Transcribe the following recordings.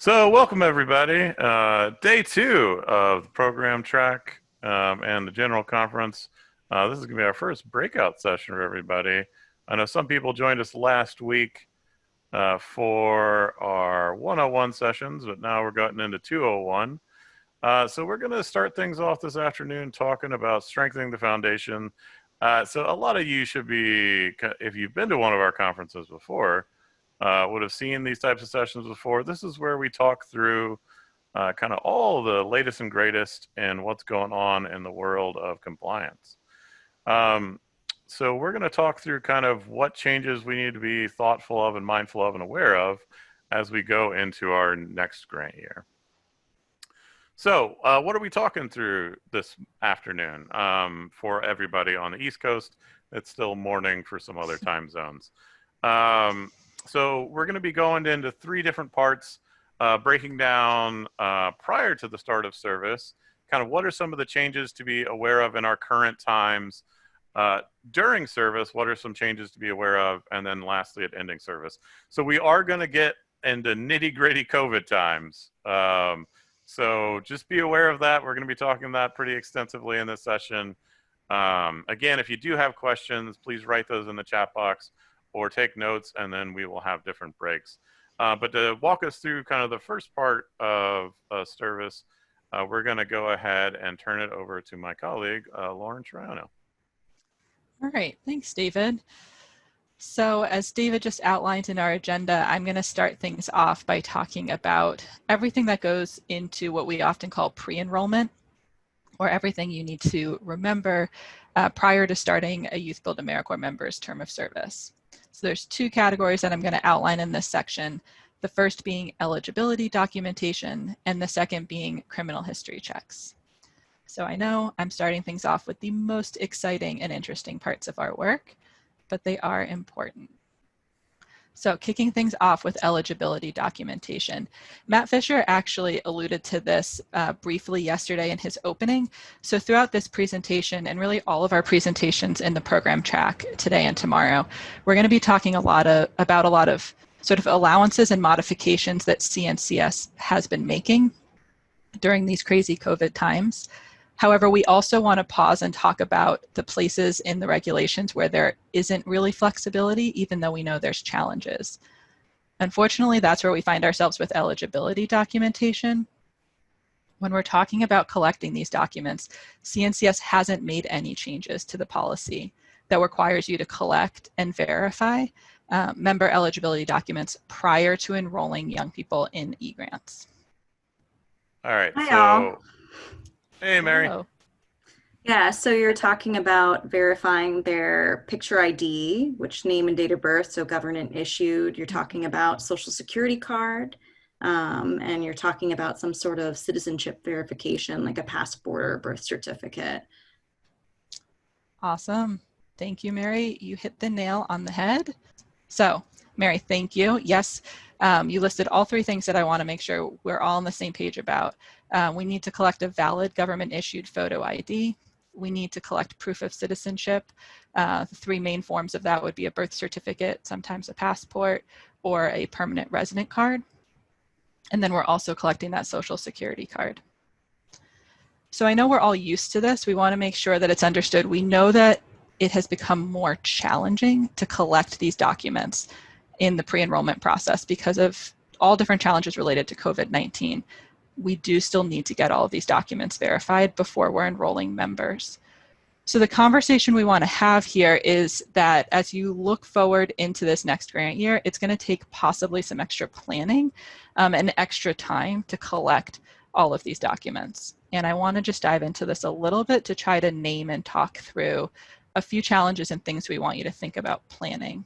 So welcome everybody. Day two of the program track and the general conference. This is going to be our first breakout session for everybody. I know some people joined us last week for our 101 sessions, but now we're getting into 201. So we're going to start things off this afternoon talking about strengthening the foundation. So a lot of you should be, if you've been to one of our conferences before, would have seen these types of sessions before. This is where we talk through kind of all the latest and greatest and what's going on in the world of compliance. So we're going to talk through kind of what changes we need to be thoughtful of and mindful of and aware of as we go into our next grant year. So what are we talking through this afternoon for everybody on the East Coast? It's still morning for some other time zones. So we're going to be going into three different parts, breaking down prior to the start of service, kind of what are some of the changes to be aware of in our current times, during service, what are some changes to be aware of, and then lastly at ending service. So we are going to get into nitty-gritty COVID times. So just be aware of that. We're going to be talking that pretty extensively in this session. Again, if you do have questions, please write those in the chat box or take notes, and then we will have different breaks. But to walk us through kind of the first part of service, we're going to go ahead and turn it over to my colleague, Lauren Triano. All right, thanks, David. So as David just outlined in our agenda, I'm going to start things off by talking about everything that goes into what we often call pre-enrollment, or everything you need to remember prior to starting a YouthBuild AmeriCorps member's term of service. So there's two categories that I'm going to outline in this section. The first being eligibility documentation, and the second being criminal history checks. So I know I'm starting things off with the most exciting and interesting parts of our work, but they are important. So kicking things off with eligibility documentation. Matt Fisher actually alluded to this briefly yesterday in his opening. So throughout this presentation, and really all of our presentations in the program track today and tomorrow, we're going to be talking about a lot of sort of allowances and modifications that CNCS has been making during these crazy COVID times. However, we also want to pause and talk about the places in the regulations where there isn't really flexibility, even though we know there's challenges. Unfortunately, that's where we find ourselves with eligibility documentation. When we're talking about collecting these documents, CNCS hasn't made any changes to the policy that requires you to collect and verify member eligibility documents prior to enrolling young people in e-grants. All right, Hi, so all. Hey, Mary. Hello. Yeah, so you're talking about verifying their picture ID, which name and date of birth, so government issued. You're talking about social security card, and you're talking about some sort of citizenship verification, like a passport or birth certificate. Awesome. Thank you, Mary. You hit the nail on the head. So, Mary, thank you. Yes, you listed all three things that I want to make sure we're all on the same page about. We need to collect a valid government-issued photo ID. We need to collect proof of citizenship. The three main forms of that would be a birth certificate, sometimes a passport, or a permanent resident card. And then we're also collecting that social security card. So I know we're all used to this. We want to make sure that it's understood. We know that it has become more challenging to collect these documents in the pre-enrollment process because of all different challenges related to COVID-19. We do still need to get all of these documents verified before we're enrolling members. So the conversation we want to have here is that as you look forward into this next grant year, it's going to take possibly some extra planning and extra time to collect all of these documents. And I want to just dive into this a little bit to try to name and talk through a few challenges and things we want you to think about planning.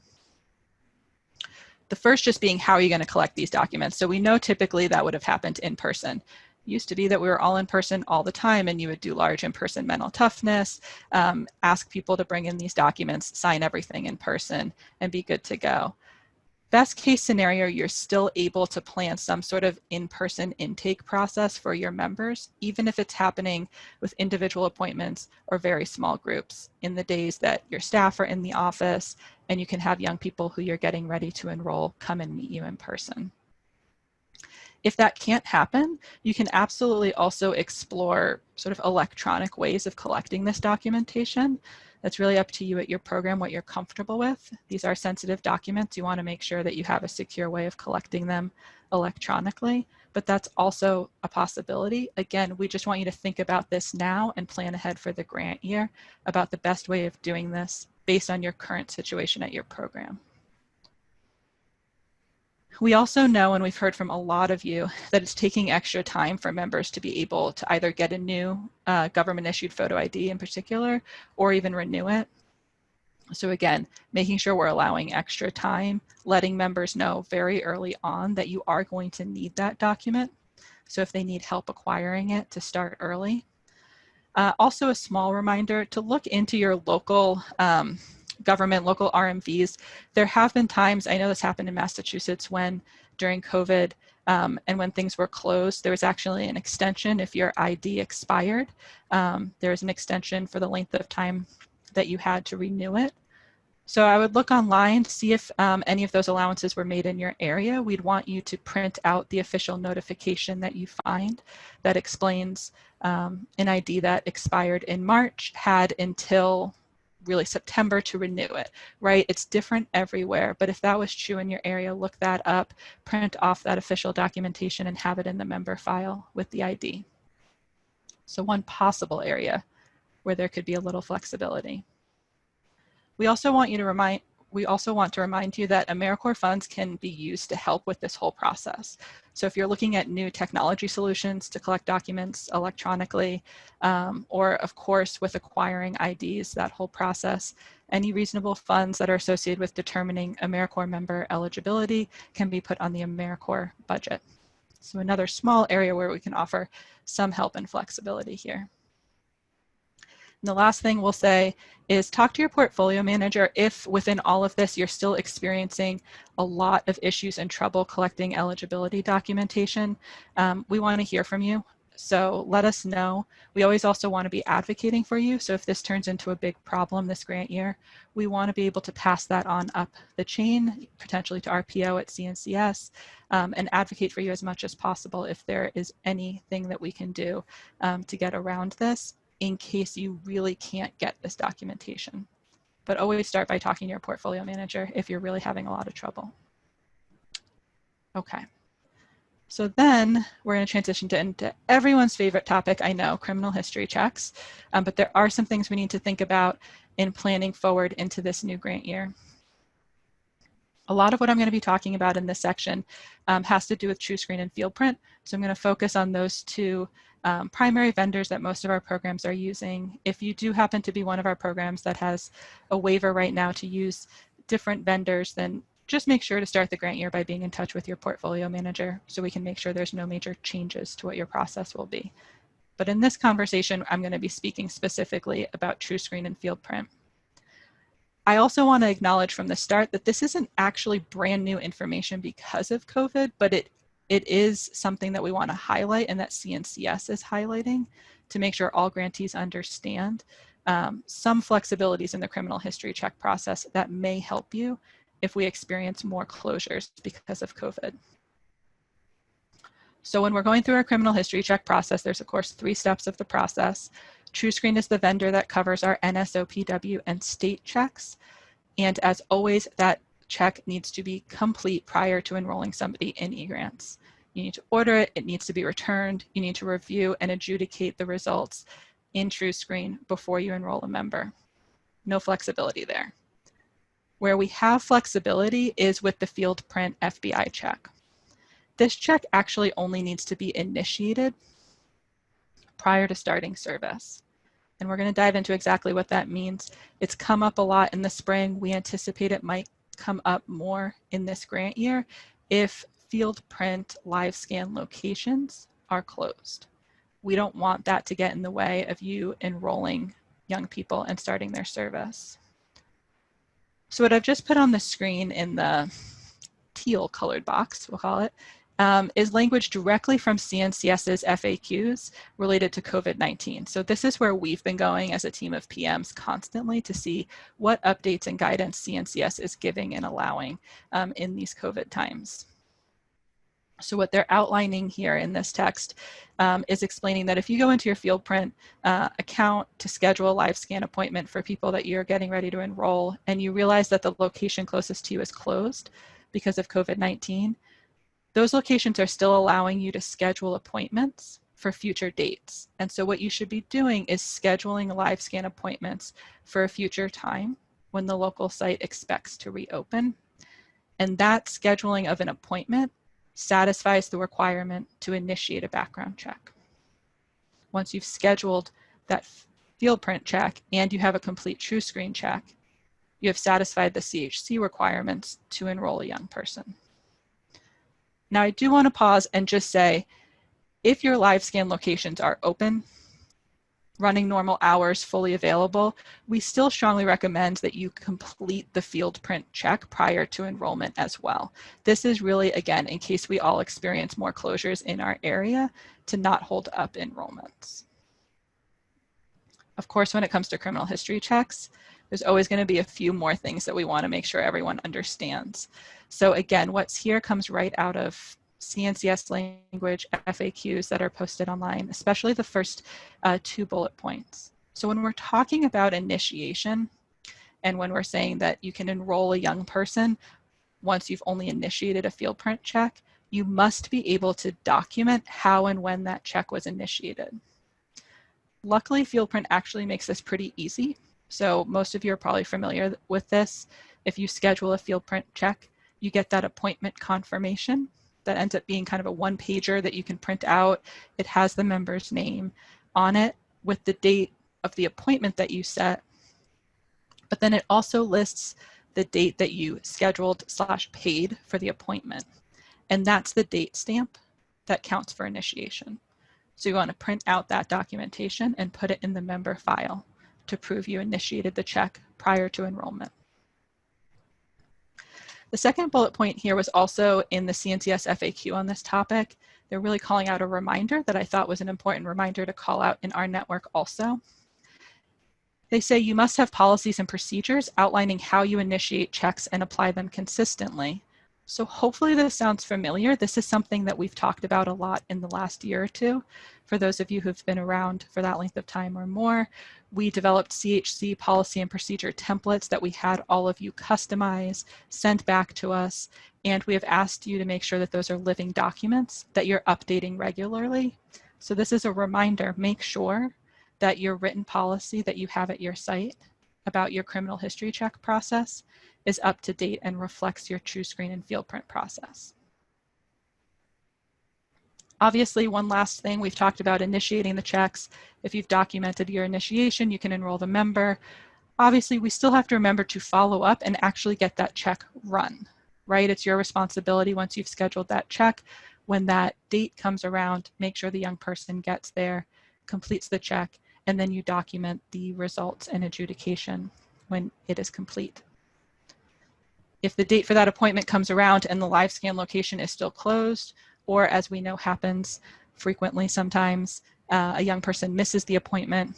The first just being, how are you going to collect these documents? So we know typically that would have happened in person. It used to be that we were all in person all the time, and you would do large in-person mental toughness, ask people to bring in these documents, sign everything in person, and be good to go. Best case scenario, you're still able to plan some sort of in-person intake process for your members, even if it's happening with individual appointments or very small groups in the days that your staff are in the office and you can have young people who you're getting ready to enroll come and meet you in person. If that can't happen, you can absolutely also explore sort of electronic ways of collecting this documentation. That's really up to you at your program, what you're comfortable with. These are sensitive documents. You want to make sure that you have a secure way of collecting them electronically, but that's also a possibility. Again, we just want you to think about this now and plan ahead for the grant year about the best way of doing this based on your current situation at your program. We also know, and we've heard from a lot of you, that it's taking extra time for members to be able to either get a new government-issued photo ID in particular, or even renew it. So again, making sure we're allowing extra time, letting members know very early on that you are going to need that document. So if they need help acquiring it, to start early. Also a small reminder to look into your local government, local RMVs. There have been times, I know this happened in Massachusetts when during COVID and when things were closed, there was actually an extension if your ID expired. There was an extension for the length of time that you had to renew it. So I would look online to see if any of those allowances were made in your area. We'd want you to print out the official notification that you find that explains an ID that expired in March had until really September to renew it, right? It's different everywhere, but if that was true in your area, look that up, print off that official documentation and have it in the member file with the ID. So one possible area where there could be a little flexibility. We also want to remind you that AmeriCorps funds can be used to help with this whole process. So if you're looking at new technology solutions to collect documents electronically, or of course with acquiring IDs, that whole process, any reasonable funds that are associated with determining AmeriCorps member eligibility can be put on the AmeriCorps budget. So another small area where we can offer some help and flexibility here. And the last thing we'll say is talk to your portfolio manager if within all of this you're still experiencing a lot of issues and trouble collecting eligibility documentation. We want to hear from you, so let us know. We always also want to be advocating for you, so if this turns into a big problem this grant year, we want to be able to pass that on up the chain, potentially to RPO at CNCS, and advocate for you as much as possible if there is anything that we can do to get around this, in case you really can't get this documentation. But always start by talking to your portfolio manager if you're really having a lot of trouble. Okay, so then we're going to transition into everyone's favorite topic, I know, criminal history checks. But there are some things we need to think about in planning forward into this new grant year. A lot of what I'm going to be talking about in this section has to do with TrueScreen and FieldPrint. So I'm going to focus on those two primary vendors that most of our programs are using. If you do happen to be one of our programs that has a waiver right now to use different vendors, then just make sure to start the grant year by being in touch with your portfolio manager so we can make sure there's no major changes to what your process will be. But in this conversation, I'm going to be speaking specifically about TrueScreen and FieldPrint. I also want to acknowledge from the start that this isn't actually brand new information because of COVID, but it is something that we want to highlight and that CNCS is highlighting to make sure all grantees understand some flexibilities in the criminal history check process that may help you if we experience more closures because of COVID. So when we're going through our criminal history check process, there's of course 3 steps of the process. TrueScreen is the vendor that covers our NSOPW and state checks. And as always, that check needs to be complete prior to enrolling somebody in eGrants. You need to order it, it needs to be returned, you need to review and adjudicate the results in TrueScreen before you enroll a member. No flexibility there. Where we have flexibility is with the FieldPrint FBI check. This check actually only needs to be initiated prior to starting service. And we're going to dive into exactly what that means. It's come up a lot in the spring. We anticipate it might come up more in this grant year if FieldPrint live scan locations are closed. We don't want that to get in the way of you enrolling young people and starting their service. So what I've just put on the screen in the teal colored box, we'll call it, is language directly from CNCS's FAQs related to COVID-19. So this is where we've been going as a team of PMs constantly to see what updates and guidance CNCS is giving and allowing in these COVID times. So what they're outlining here in this text is explaining that if you go into your FieldPrint account to schedule a live scan appointment for people that you're getting ready to enroll, and you realize that the location closest to you is closed because of COVID-19, those locations are still allowing you to schedule appointments for future dates. And so what you should be doing is scheduling live scan appointments for a future time when the local site expects to reopen. And that scheduling of an appointment satisfies the requirement to initiate a background check. Once you've scheduled that FieldPrint check and you have a complete TrueScreen check, you have satisfied the CHC requirements to enroll a young person. Now, I do want to pause and just say, if your live scan locations are open, running normal hours, fully available, we still strongly recommend that you complete the FieldPrint check prior to enrollment as well. This is really, again, in case we all experience more closures in our area, to not hold up enrollments. Of course, when it comes to criminal history checks, there's always going to be a few more things that we want to make sure everyone understands. So again, what's here comes right out of CNCS language FAQs that are posted online, especially the first 2 bullet points. So when we're talking about initiation, and when we're saying that you can enroll a young person once you've only initiated a FieldPrint check, you must be able to document how and when that check was initiated. Luckily, FieldPrint actually makes this pretty easy. So most of you are probably familiar with this. If you schedule a FieldPrint check, you get that appointment confirmation that ends up being kind of a one-pager that you can print out. It has the member's name on it with the date of the appointment that you set, but then it also lists the date that you scheduled/paid for the appointment. And that's the date stamp that counts for initiation. So you want to print out that documentation and put it in the member file to prove you initiated the check prior to enrollment. The second bullet point here was also in the CNCS FAQ on this topic. They're really calling out a reminder that I thought was an important reminder to call out in our network also. They say you must have policies and procedures outlining how you initiate checks and apply them consistently. So hopefully this sounds familiar. This is something that we've talked about a lot in the last year or two. For those of you who've been around for that length of time or more, we developed CHC policy and procedure templates that we had all of you customize, send back to us, and we have asked you to make sure that those are living documents that you're updating regularly. So this is a reminder, make sure that your written policy that you have at your site about your criminal history check process is up to date and reflects your TrueScreen and FieldPrint process. Obviously, one last thing, we've talked about initiating the checks. If you've documented your initiation, you can enroll the member. Obviously, we still have to remember to follow up and actually get that check run, right? It's your responsibility once you've scheduled that check. When that date comes around, make sure the young person gets there, completes the check, and then you document the results and adjudication when it is complete. If the date for that appointment comes around and the live scan location is still closed, or as we know happens frequently sometimes, a young person misses the appointment,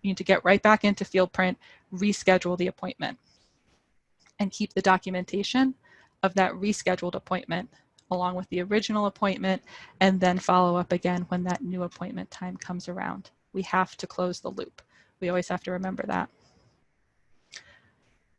you need to get right back into FieldPrint, reschedule the appointment, and keep the documentation of that rescheduled appointment along with the original appointment, and then follow up again when that new appointment time comes around. We have to close the loop. We always have to remember that.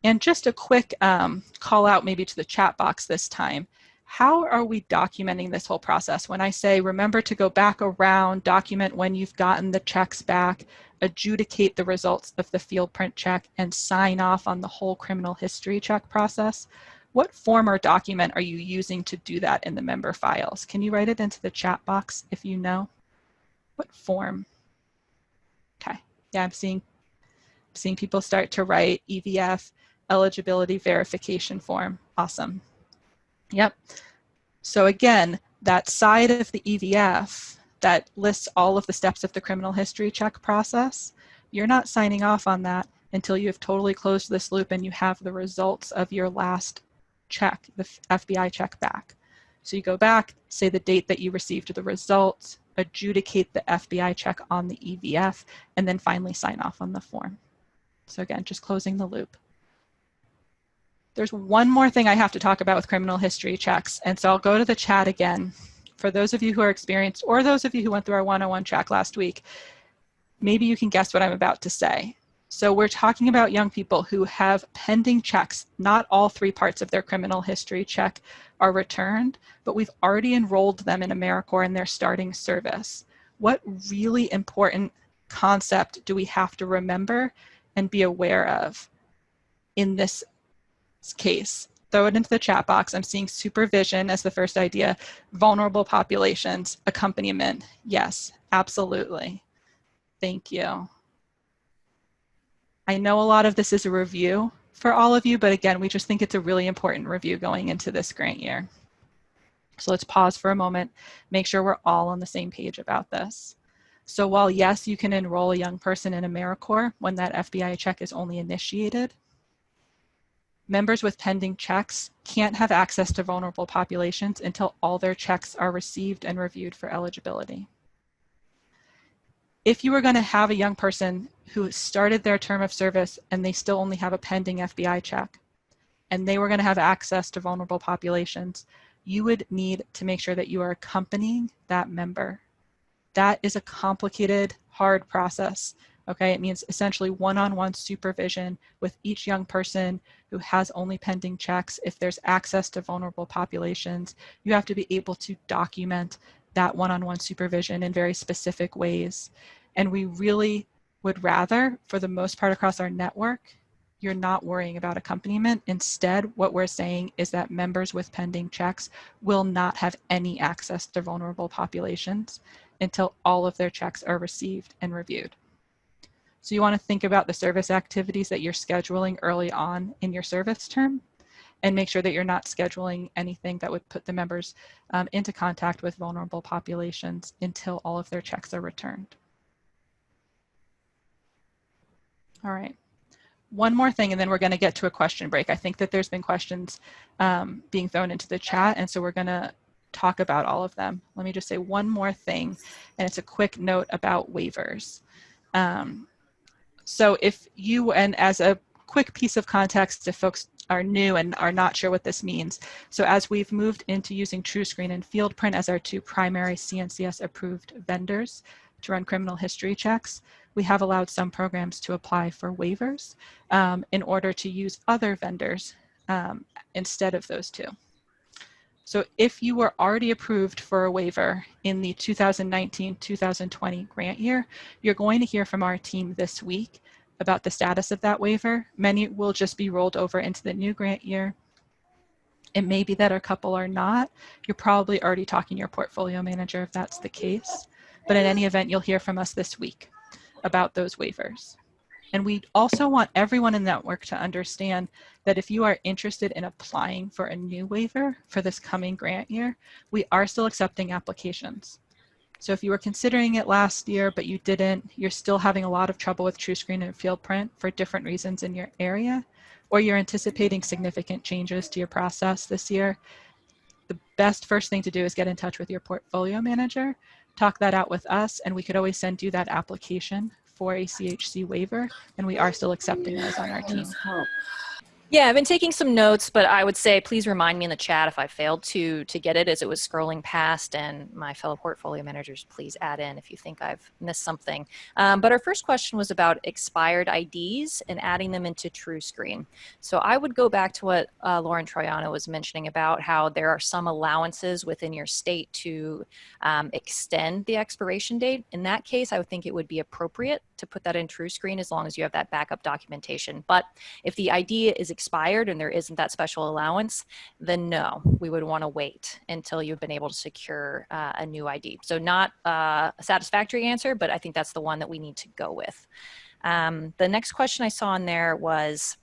And just a quick call out maybe to the chat box this time. How are we documenting this whole process? When I say remember to go back around, document when you've gotten the checks back, adjudicate the results of the FieldPrint check, and sign off on the whole criminal history check process, what form or document are you using to do that in the member files? Can you write it into the chat box if you know? What form? Okay, yeah, I'm seeing people start to write EVF, eligibility verification form. Awesome. Yep. So again, that side of the EVF that lists all of the steps of the criminal history check process, you're not signing off on that until you have totally closed this loop and you have the results of your last check, the FBI check back. So you go back, say the date that you received the results, adjudicate the FBI check on the EVF, and then finally sign off on the form. So again, just closing the loop. There's one more thing I have to talk about with criminal history checks, and so I'll go to the chat again. For those of you who are experienced, or those of you who went through our 101 track last week, maybe you can guess what I'm about to say. So we're talking about young people who have pending checks. Not all 3 parts of their criminal history check are returned, but we've already enrolled them in AmeriCorps and they're starting service. What really important concept do we have to remember and be aware of in this case? Throw it into the chat box. I'm seeing supervision as the first idea. Vulnerable populations, accompaniment. Yes, absolutely. Thank you. I know a lot of this is a review for all of you, but again, we just think it's a really important review going into this grant year. So let's pause for a moment, make sure we're all on the same page about this. So while yes, you can enroll a young person in AmeriCorps when that FBI check is only initiated, members with pending checks can't have access to vulnerable populations until all their checks are received and reviewed for eligibility. If you were going to have a young person who started their term of service and they still only have a pending FBI check, and they were going to have access to vulnerable populations, you would need to make sure that you are accompanying that member. That is a complicated, hard process. Okay, it means essentially one-on-one supervision with each young person who has only pending checks. If there's access to vulnerable populations, you have to be able to document that one-on-one supervision in very specific ways. And we really would rather, for the most part across our network, you're not worrying about accompaniment. Instead, what we're saying is that members with pending checks will not have any access to vulnerable populations until all of their checks are received and reviewed. So you want to think about the service activities that you're scheduling early on in your service term and make sure that you're not scheduling anything that would put the members into contact with vulnerable populations until all of their checks are returned. All right. One more thing, and then we're going to get to a question break. I think that there's been questions being thrown into the chat, and so we're going to talk about all of them. Let me just say one more thing, and it's a quick note about waivers. So if you, and as a quick piece of context, if folks are new and are not sure what this means. So as we've moved into using TrueScreen and FieldPrint as our 2 primary CNCS approved vendors to run criminal history checks, we have allowed some programs to apply for waivers in order to use other vendors instead of those 2. So if you were already approved for a waiver in the 2019-2020 grant year, you're going to hear from our team this week about the status of that waiver. Many will just be rolled over into the new grant year. It may be that a couple are not. You're probably already talking to your portfolio manager if that's the case. But in any event, you'll hear from us this week about those waivers. And we also want everyone in the network to understand that if you are interested in applying for a new waiver for this coming grant year, we are still accepting applications. So if you were considering it last year, but you didn't, you're still having a lot of trouble with TrueScreen and FieldPrint for different reasons in your area, or you're anticipating significant changes to your process this year, the best first thing to do is get in touch with your portfolio manager, talk that out with us, and we could always send you that application for a CHC waiver, and we are still accepting those on our team. Yeah, I've been taking some notes, but I would say please remind me in the chat if I failed to get it as it was scrolling past, and my fellow portfolio managers, please add in if you think I've missed something. But our first question was about expired IDs and adding them into TrueScreen. So I would go back to what Lauren Troiano was mentioning about how there are some allowances within your state to extend the expiration date. In that case, I would think it would be appropriate to put that in TrueScreen as long as you have that backup documentation. But if the ID is expired and there isn't that special allowance, then no, we would want to wait until you've been able to secure a new ID. So not a satisfactory answer, but I think that's the one that we need to go with. The next question I saw in there was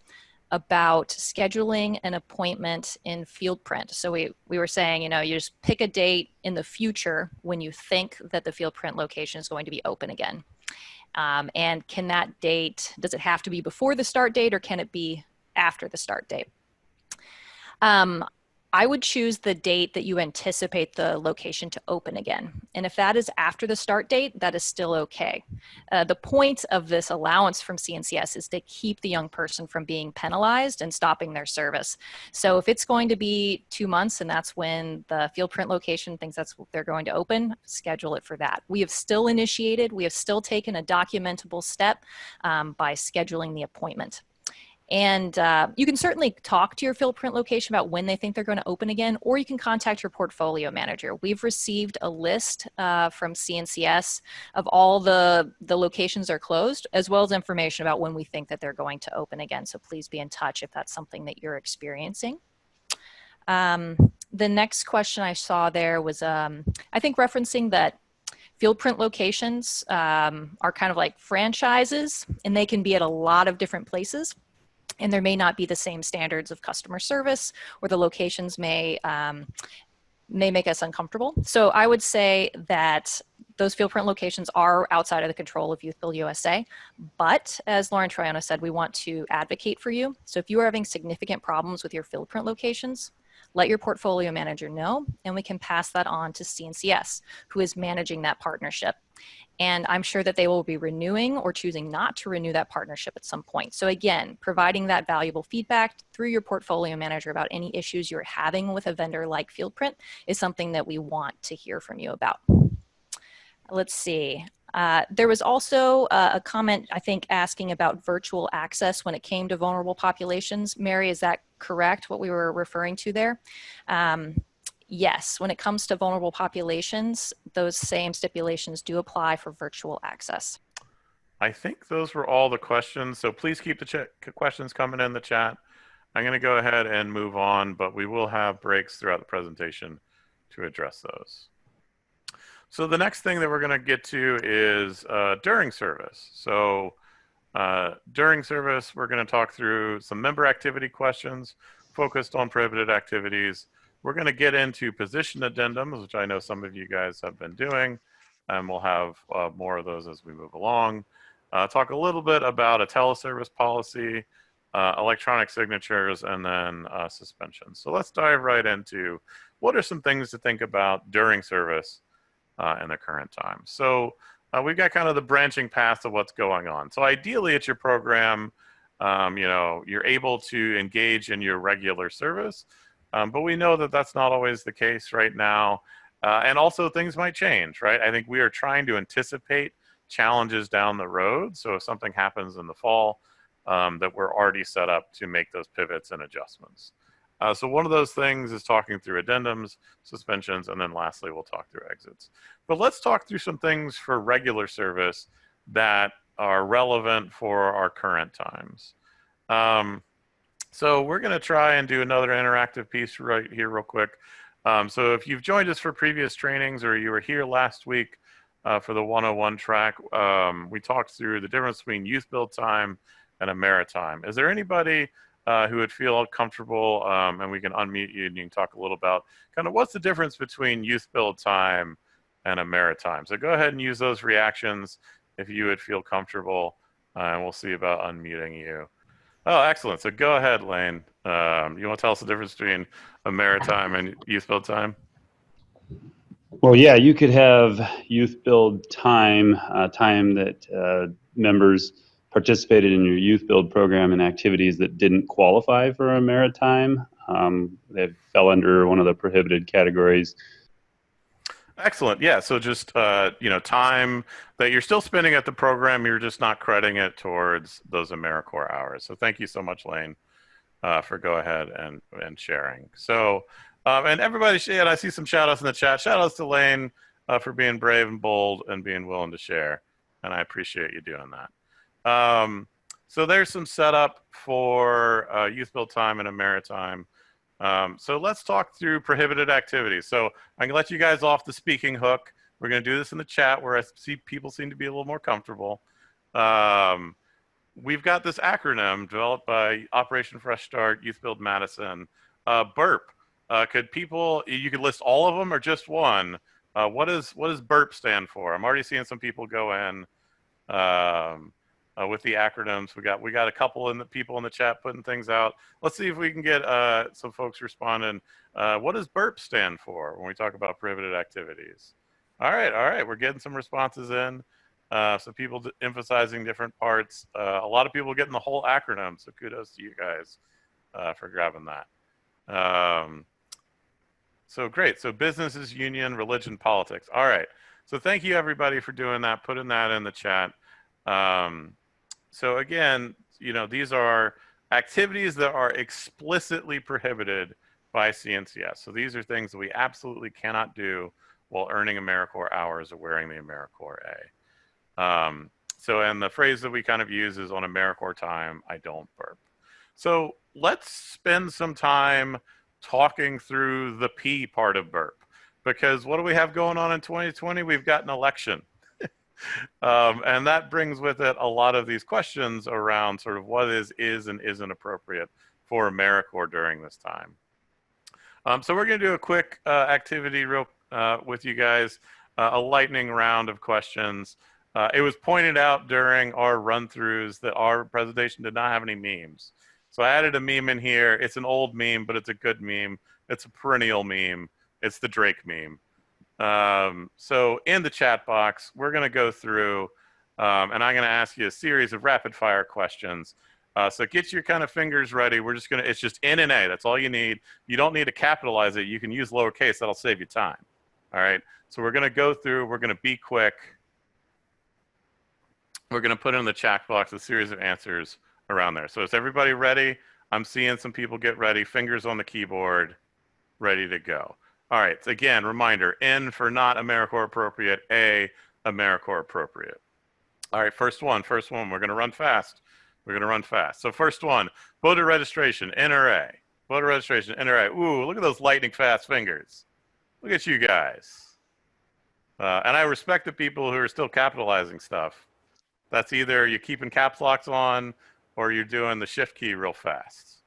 about scheduling an appointment in FieldPrint. So we were saying, you know, you just pick a date in the future when you think that the FieldPrint location is going to be open again. And can that date, does it have to be before the start date or can it be after the start date? I would choose the date that you anticipate the location to open again. And if that is after the start date, that is still okay. The point of this allowance from CNCS is to keep the young person from being penalized and stopping their service. So if it's going to be 2 months and that's when the field print location thinks that's what they're going to open, schedule it for that. We have still taken a documentable step by scheduling the appointment. And you can certainly talk to your field print location about when they think they're going to open again, or you can contact your portfolio manager. We've received a list from CNCS of all the locations that are closed, as well as information about when we think that they're going to open again. So please be in touch if that's something that you're experiencing. The next question I saw there was, I think, referencing that field print locations are kind of like franchises, and they can be at a lot of different places. And there may not be the same standards of customer service, or the locations may make us uncomfortable. So I would say that those field print locations are outside of the control of YouthBuild USA. But as Lauren Troiano said, we want to advocate for you. So if you are having significant problems with your field print locations, let your portfolio manager know, and we can pass that on to CNCS, who is managing that partnership. And I'm sure that they will be renewing or choosing not to renew that partnership at some point. So again, providing that valuable feedback through your portfolio manager about any issues you're having with a vendor like FieldPrint is something that we want to hear from you about. Let's see. There was also a comment, I think, asking about virtual access when it came to vulnerable populations. Mary, is that correct, what we were referring to there? Yes, when it comes to vulnerable populations, those same stipulations do apply for virtual access. I think those were all the questions. So please keep the questions coming in the chat. I'm going to go ahead and move on, but we will have breaks throughout the presentation to address those. So the next thing that we're going to get to is during service. So during service, we're going to talk through some member activity questions focused on prohibited activities. We're going to get into position addendums, which I know some of you guys have been doing, and we'll have more of those as we move along. Talk a little bit about a teleservice policy, electronic signatures, and then suspensions. So let's dive right into what are some things to think about during service in the current time. So we've got kind of the branching path of what's going on. So ideally at your program, you know, you're able to engage in your regular service. But we know that that's not always the case right now. And also things might change, right? I think we are trying to anticipate challenges down the road. So if something happens in the fall, that we're already set up to make those pivots and adjustments. So one of those things is talking through addendums, suspensions, and then lastly, we'll talk through exits. But let's talk through some things for regular service that are relevant for our current times. So we're going to try and do another interactive piece right here real quick. So if you've joined us for previous trainings or you were here last week for the 101 track, we talked through the difference between YouthBuild time and AmeriTime. Is there anybody who would feel comfortable, and we can unmute you and you can talk a little about kind of what's the difference between YouthBuild time and AmeriTime? So go ahead and use those reactions if you would feel comfortable, and we'll see about unmuting you. Oh, excellent. So go ahead, Lane. You want to tell us the difference between AmeriTime and YouthBuild time? Well, yeah, you could have YouthBuild time, time that members participated in your YouthBuild program and activities that didn't qualify for AmeriTime. They fell under one of the prohibited categories. Excellent. Yeah. So just you know, time that you're still spending at the program, you're just not crediting it towards those AmeriCorps hours. So thank you so much, Lane, for go ahead and sharing. So and everybody, and I see some shout outs in the chat. Shout outs to Lane for being brave and bold and being willing to share. And I appreciate you doing that. So there's some setup for YouthBuild time and AmeriTime. So let's talk through prohibited activities. So I'm gonna let you guys off the speaking hook. We're gonna do this in the chat where I see people seem to be a little more comfortable. We've got this acronym developed by Operation Fresh Start, YouthBuild Madison, BURP. Could people, you could list all of them or just one? What does BURP stand for? I'm already seeing some people go in. with the acronyms. We got a couple in the people in the chat putting things out. Let's see if we can get some folks responding. What does BURP stand for when we talk about prohibited activities? All right, we're getting some responses in. So people emphasizing different parts. A lot of people getting the whole acronym, so kudos to you guys for grabbing that. So great. So businesses, union, religion, politics. All right. So thank you everybody for doing that, putting that in the chat. So again, you know, these are activities that are explicitly prohibited by CNCS. So these are things that we absolutely cannot do while earning AmeriCorps hours or wearing the AmeriCorps A. So, and the phrase that we kind of use is on AmeriCorps time, I don't burp. So let's spend some time talking through the P part of burp, because what do we have going on in 2020? We've got an election. And that brings with it a lot of these questions around sort of what is and isn't appropriate for AmeriCorps during this time. So we're going to do a quick activity with you guys, a lightning round of questions. It was pointed out during our run-throughs that our presentation did not have any memes. So I added a meme in here. It's an old meme, but it's a good meme. It's a perennial meme. It's the Drake meme. So in the chat box, we're going to go through and I'm going to ask you a series of rapid fire questions. So get your kind of fingers ready. We're just going to, it's just N and A. That's all you need. You don't need to capitalize it. You can use lowercase. That'll save you time. All right. So we're going to go through, we're going to be quick. We're going to put in the chat box a series of answers around there. So is everybody ready? I'm seeing some people get ready. Fingers on the keyboard, ready to go. All right. So again, reminder, N for not AmeriCorps appropriate, A, AmeriCorps appropriate. All right. First one. We're going to run fast. So first one, voter registration, NRA. Voter registration, NRA. Ooh, look at those lightning fast fingers. Look at you guys. And I respect the people who are still capitalizing stuff. That's either you're keeping caps locks on or you're doing the shift key real fast.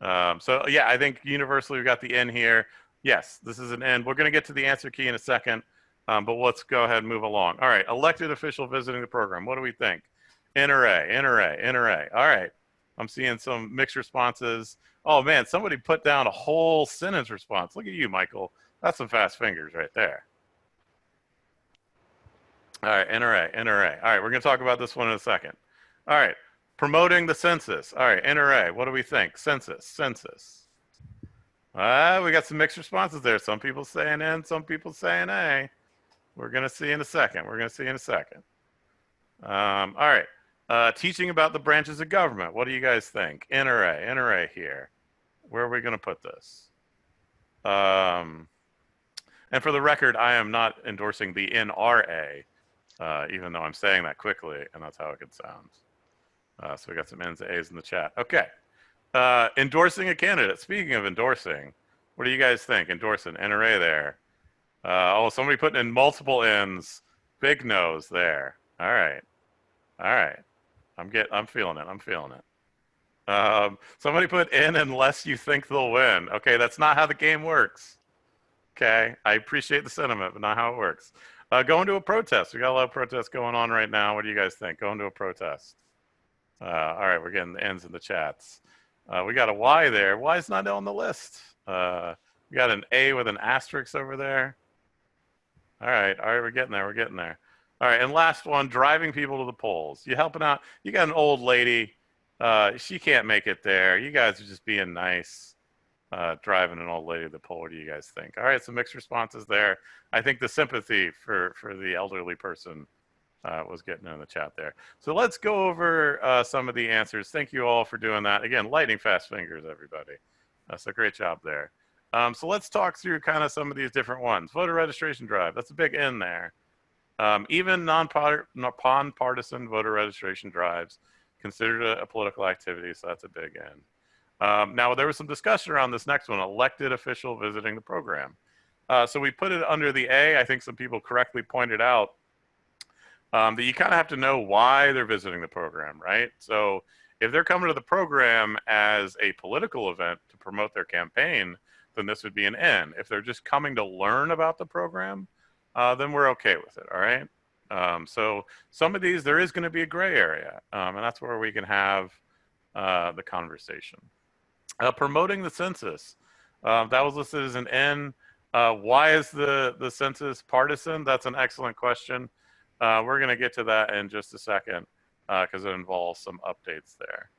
So yeah, I think universally we've got the N here. Yes, this is an N. We're going to get to the answer key in a second, but let's go ahead and move along. All right, elected official visiting the program. What do we think? NRA. All right, I'm seeing some mixed responses. Oh man, somebody put down a whole sentence response. Look at you, Michael. That's some fast fingers right there. All right, NRA. All right, we're going to talk about this one in a second. All right, promoting the census. All right, NRA, what do we think? Census. We got some mixed responses there. Some people saying N, some people saying A. We're going to see in a second. All right, teaching about the branches of government. What do you guys think? NRA here. Where are we going to put this? And for the record, I am not endorsing the NRA. Even though I'm saying that quickly, and that's how it could sound. So we got some N's and A's in the chat. Okay. Endorsing a candidate. Speaking of endorsing, what do you guys think? Endorsing, NRA there. Oh, somebody putting in multiple N's. Big nose there. All right. I'm feeling it. Somebody put in unless you think they'll win. Okay, that's not how the game works. Okay, I appreciate the sentiment, but not how it works. Going to a protest. We got a lot of protests going on right now. What do you guys think? Going to a protest. All right, we're getting the N's in the chats. We got a Y there. Y is not on the list. We got an A with an asterisk over there. All right, we're getting there. All right, and last one, driving people to the polls. You helping out? You got an old lady. She can't make it there. You guys are just being nice. Driving an old lady to the poll. What do you guys think? All right, some mixed responses there. I think the sympathy for the elderly person was getting in the chat there. So let's go over some of the answers. Thank you all for doing that. Again, lightning fast fingers, everybody. So great job there. So let's talk through kind of some of these different ones. Voter registration drive. That's a big N there. Even nonpartisan voter registration drives considered a political activity, so that's a big N. Now, there was some discussion around this next one, elected official visiting the program. So we put it under the A. I think some people correctly pointed out that you kind of have to know why they're visiting the program, right? So if they're coming to the program as a political event to promote their campaign, then this would be an N. If they're just coming to learn about the program, then we're okay with it, all right? So some of these, there is going to be a gray area, and that's where we can have the conversation. Promoting the census. That was listed as an N. Why is the census partisan? That's an excellent question. We're going to get to that in just a second because it involves some updates there.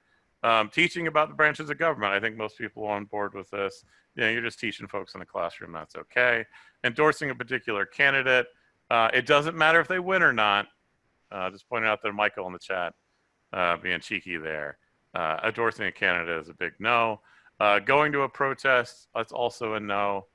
Teaching about the branches of government. I think most people are on board with this. You know, you're just teaching folks in the classroom. That's okay. Endorsing a particular candidate. It doesn't matter if they win or not. Just pointing out there, Michael in the chat being cheeky there. Endorsing a candidate is a big no. Going to a protest, that's also a no.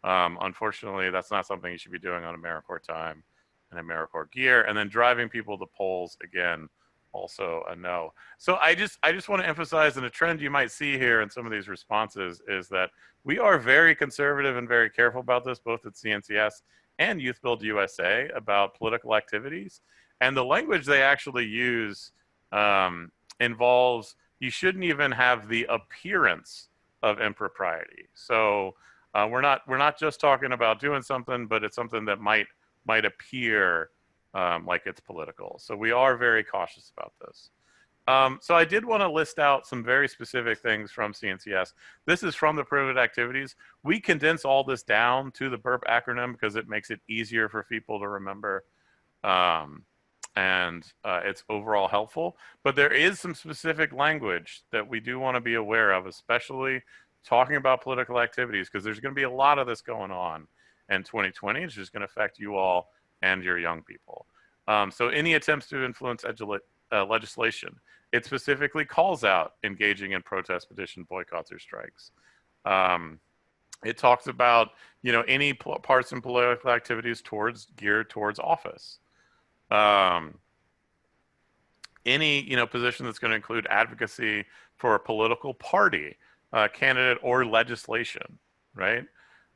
Unfortunately, that's not something you should be doing on AmeriCorps time and AmeriCorps gear. And then driving people to polls, again, also a no. So I just want to emphasize, and a trend you might see here in some of these responses is that we are very conservative and very careful about this, both at CNCS and YouthBuild USA, about political activities. And the language they actually use involves, you shouldn't even have the appearance of impropriety. So we're not just talking about doing something, but it's something that might appear like it's political. So we are very cautious about this. So I did want to list out some very specific things from CNCS. This is from the prohibited activities. We condense all this down to the BURP acronym because it makes it easier for people to remember. And it's overall helpful. But there is some specific language that we do want to be aware of, especially talking about political activities, because there's going to be a lot of this going on in 2020. It's just going to affect you all and your young people. So any attempts to influence legislation, it specifically calls out engaging in protest, petition, boycotts, or strikes. It talks about, you know, any partisan political activities geared towards office. Any, you know, position that's going to include advocacy for a political party, candidate, or legislation, right?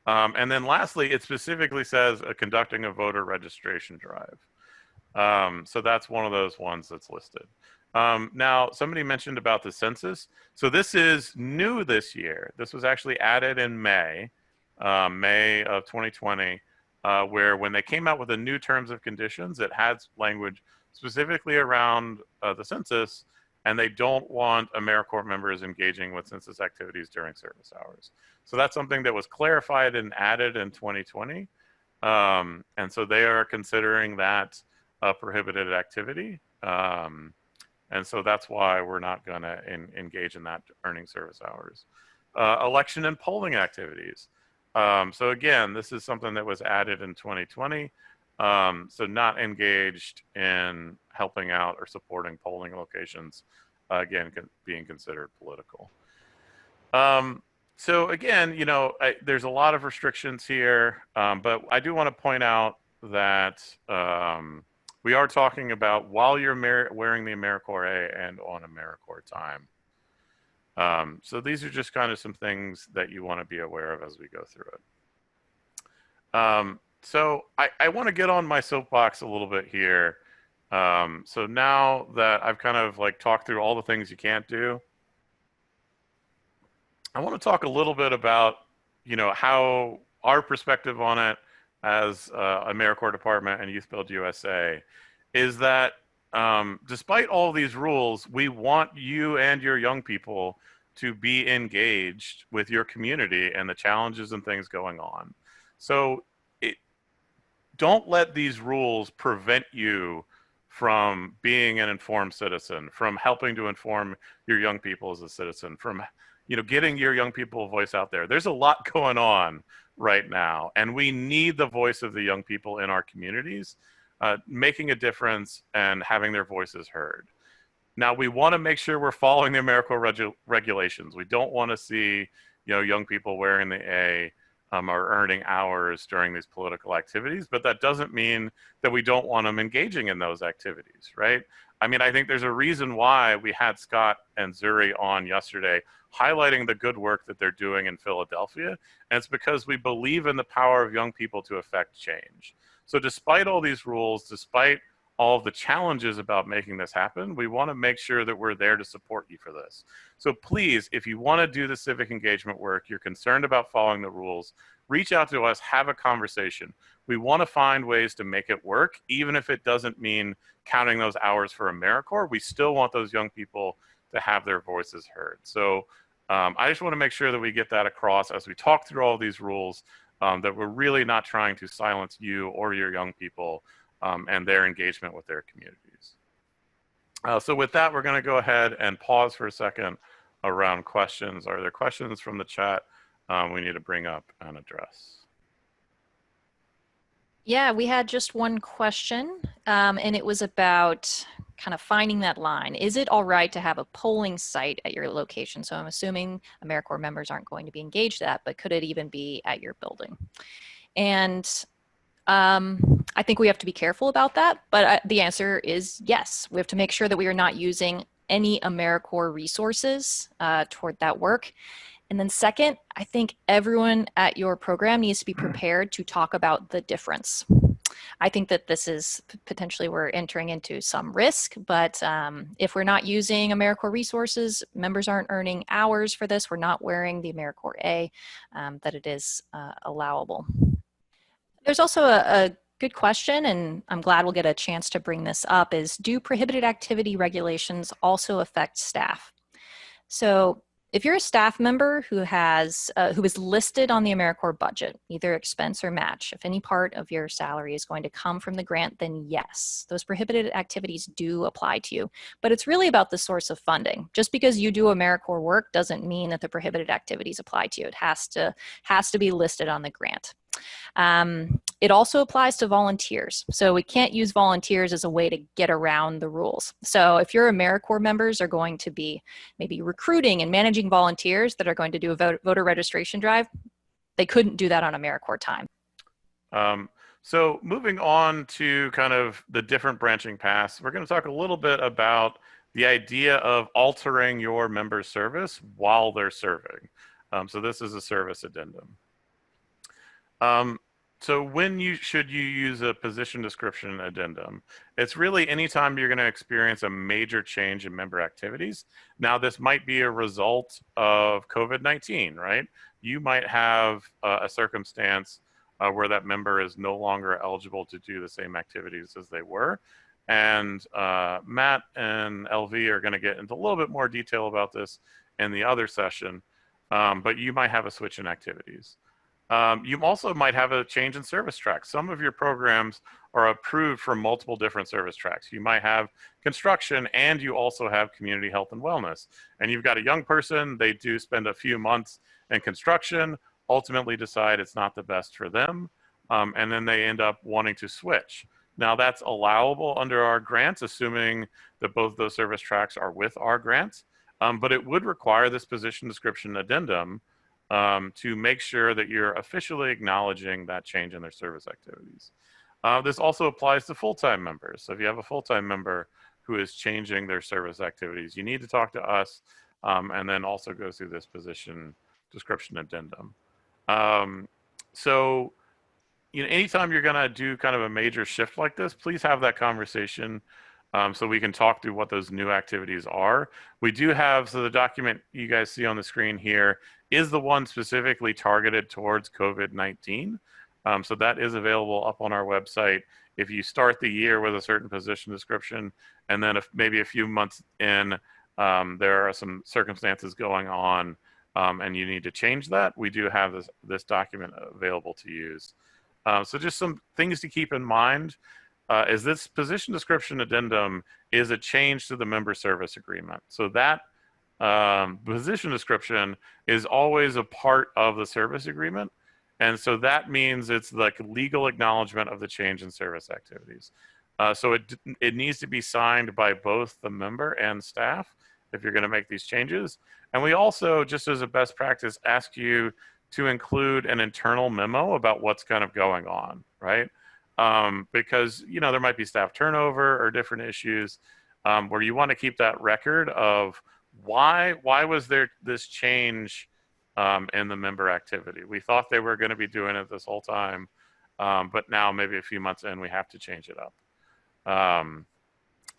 And then lastly, it specifically says conducting a voter registration drive. So that's one of those ones that's listed. Now, somebody mentioned about the census. So this is new this year. This was actually added in May of 2020, where when they came out with the new terms of conditions, it had language specifically around the census, and they don't want AmeriCorps members engaging with census activities during service hours. So that's something that was clarified and added in 2020. And so they are considering that a prohibited activity. And so that's why we're not going to engage in that earning service hours. Election and polling activities. So again, this is something that was added in 2020. So not engaged in helping out or supporting polling locations, again, being considered political. So again, you know, there's a lot of restrictions here, but I do want to point out that we are talking about while you're wearing the AmeriCorps A and on AmeriCorps time. So these are just kind of some things that you want to be aware of as we go through it. So I want to get on my soapbox a little bit here. So now that I've kind of like talked through all the things you can't do, I want to talk a little bit about, you know, how our perspective on it as AmeriCorps Department and YouthBuild USA is that despite all these rules, we want you and your young people to be engaged with your community and the challenges and things going on. So don't let these rules prevent you from being an informed citizen, from helping to inform your young people as a citizen, from, you know, getting your young people a voice out there. There's a lot going on right now, and we need the voice of the young people in our communities making a difference and having their voices heard. Now, we want to make sure we're following the AmeriCorps regulations. We don't want to see, you know, young people wearing the A or earning hours during these political activities, but that doesn't mean that we don't want them engaging in those activities, right? I mean, I think there's a reason why we had Scott and Zuri on yesterday highlighting the good work that they're doing in Philadelphia, and it's because we believe in the power of young people to affect change. So despite all these rules, despite all of the challenges about making this happen, we want to make sure that we're there to support you for this. So please, if you want to do the civic engagement work, you're concerned about following the rules, reach out to us, have a conversation. We want to find ways to make it work, even if it doesn't mean counting those hours for AmeriCorps. We still want those young people to have their voices heard. So I just want to make sure that we get that across as we talk through all these rules, that we're really not trying to silence you or your young people and their engagement with their communities. So with that, we're going to go ahead and pause for a second around questions. Are there questions from the chat we need to bring up and address? Yeah, we had just one question, and it was about kind of finding that line. Is it all right to have a polling site at your location? So I'm assuming AmeriCorps members aren't going to be engaged at that, but could it even be at your building? And I think we have to be careful about that, but the answer is yes. We have to make sure that we are not using any AmeriCorps resources toward that work. And then second, I think everyone at your program needs to be prepared to talk about the difference. I think that this is potentially we're entering into some risk, but if we're not using AmeriCorps resources, members aren't earning hours for this, we're not wearing the AmeriCorps A, that it is allowable. There's also a good question, and I'm glad we'll get a chance to bring this up, is do prohibited activity regulations also affect staff? So if you're a staff member who is listed on the AmeriCorps budget, either expense or match, if any part of your salary is going to come from the grant, then yes, those prohibited activities do apply to you. But it's really about the source of funding. Just because you do AmeriCorps work doesn't mean that the prohibited activities apply to you. It has to be listed on the grant. It also applies to volunteers. So we can't use volunteers as a way to get around the rules. So if your AmeriCorps members are going to be maybe recruiting and managing volunteers that are going to do a voter registration drive, they couldn't do that on AmeriCorps time. So moving on to kind of the different branching paths, we're going to talk a little bit about the idea of altering your member's service while they're serving. So this is a service addendum. So when should you use a position description addendum? It's really anytime you're going to experience a major change in member activities. Now, this might be a result of COVID-19, right? You might have a circumstance where that member is no longer eligible to do the same activities as they were. And Matt and LV are going to get into a little bit more detail about this in the other session, but you might have a switch in activities. You also might have a change in service tracks. Some of your programs are approved for multiple different service tracks. You might have construction and you also have community health and wellness. And you've got a young person, they do spend a few months in construction, ultimately decide it's not the best for them, and then they end up wanting to switch. Now that's allowable under our grants, assuming that both those service tracks are with our grants, but it would require this position description addendum to make sure that you're officially acknowledging that change in their service activities. This also applies to full-time members. So if you have a full-time member who is changing their service activities, you need to talk to us and then also go through this position description addendum. So, you know, anytime you're gonna do kind of a major shift like this, please have that conversation so we can talk through what those new activities are. We do have, so the document you guys see on the screen here is the one specifically targeted towards COVID-19. So that is available up on our website. If you start the year with a certain position description, and then if maybe a few months in, there are some circumstances going on and you need to change that, we do have this document available to use. So just some things to keep in mind. Is this position description addendum is a change to the member service agreement. So that position description is always a part of the service agreement. And so that means it's like legal acknowledgement of the change in service activities. So it needs to be signed by both the member and staff if you're going to make these changes. And we also, just as a best practice, ask you to include an internal memo about what's kind of going on, right? Because, you know, there might be staff turnover or different issues where you want to keep that record of why was there this change in the member activity. We thought they were going to be doing it this whole time, but now maybe a few months in, we have to change it up.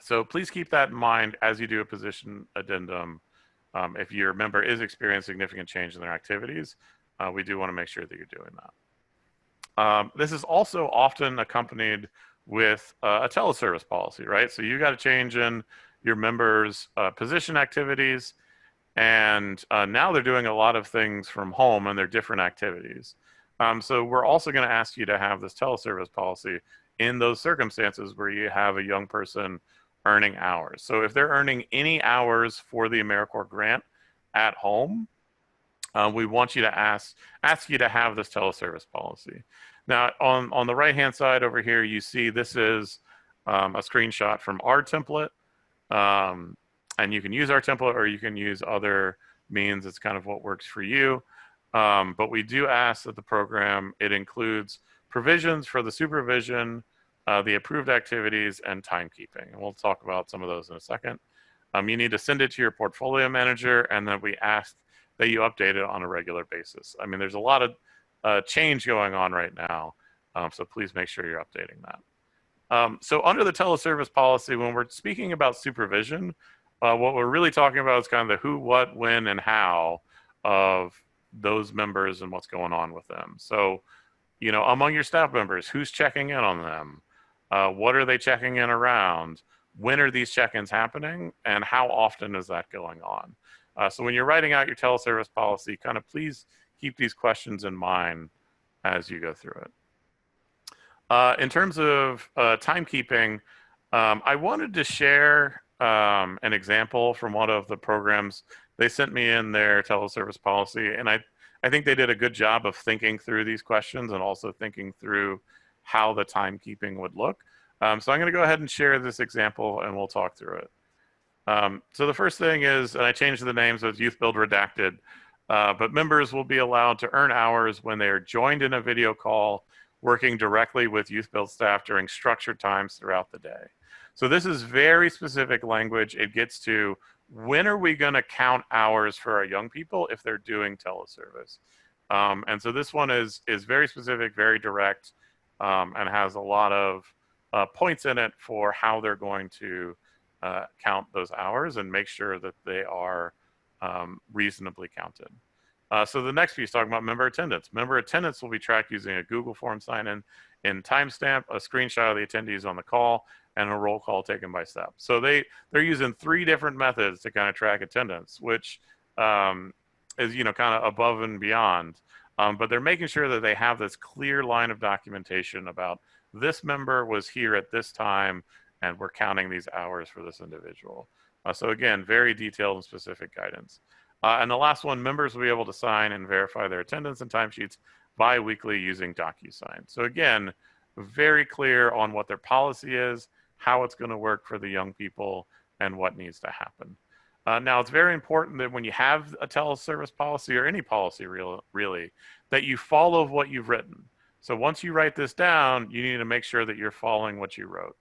So please keep that in mind as you do a position addendum. If your member is experiencing significant change in their activities, we do want to make sure that you're doing that. This is also often accompanied with a teleservice policy, right? So you got to change in your members' position activities, and now they're doing a lot of things from home and they're different activities. So we're also going to ask you to have this teleservice policy in those circumstances where you have a young person earning hours. So if they're earning any hours for the AmeriCorps grant at home, we want you to ask you to have this teleservice policy. Now, on the right-hand side over here, you see this is a screenshot from our template. And you can use our template or you can use other means. It's kind of what works for you. But we do ask that the program, it includes provisions for the supervision, the approved activities, and timekeeping. And we'll talk about some of those in a second. You need to send it to your portfolio manager, and then we ask that you update it on a regular basis. I mean, there's a lot of change going on right now, so please make sure you're updating that. So under the teleservice policy, when we're speaking about supervision, what we're really talking about is kind of the who, what, when, and how of those members and what's going on with them. So, you know, among your staff members, who's checking in on them? What are they checking in around? When are these check-ins happening? And how often is that going on? So when you're writing out your teleservice policy, kind of please keep these questions in mind as you go through it. In terms of timekeeping, I wanted to share an example from one of the programs. They sent me in their teleservice policy, and I think they did a good job of thinking through these questions and also thinking through how the timekeeping would look. So I'm going to go ahead and share this example, and we'll talk through it. So the first thing is, and I changed the names as YouthBuild Redacted, but members will be allowed to earn hours when they are joined in a video call working directly with YouthBuild staff during structured times throughout the day. So this is very specific language. It gets to when are we going to count hours for our young people if they're doing teleservice. And so this one is very specific, very direct, and has a lot of points in it for how they're going to count those hours and make sure that they are reasonably counted. So the next piece, talking about member attendance. Member attendance will be tracked using a Google form sign-in timestamp, a screenshot of the attendees on the call, and a roll call taken by staff. So they're using 3 different methods to kind of track attendance, which is, you know, kind of above and beyond. But they're making sure that they have this clear line of documentation about this member was here at this time, and we're counting these hours for this individual. So again, very detailed and specific guidance. And the last one, members will be able to sign and verify their attendance and timesheets bi-weekly using DocuSign. So again, very clear on what their policy is, how it's going to work for the young people, and what needs to happen. Now, it's very important that when you have a teleservice policy or any policy really, that you follow what you've written. So once you write this down, you need to make sure that you're following what you wrote.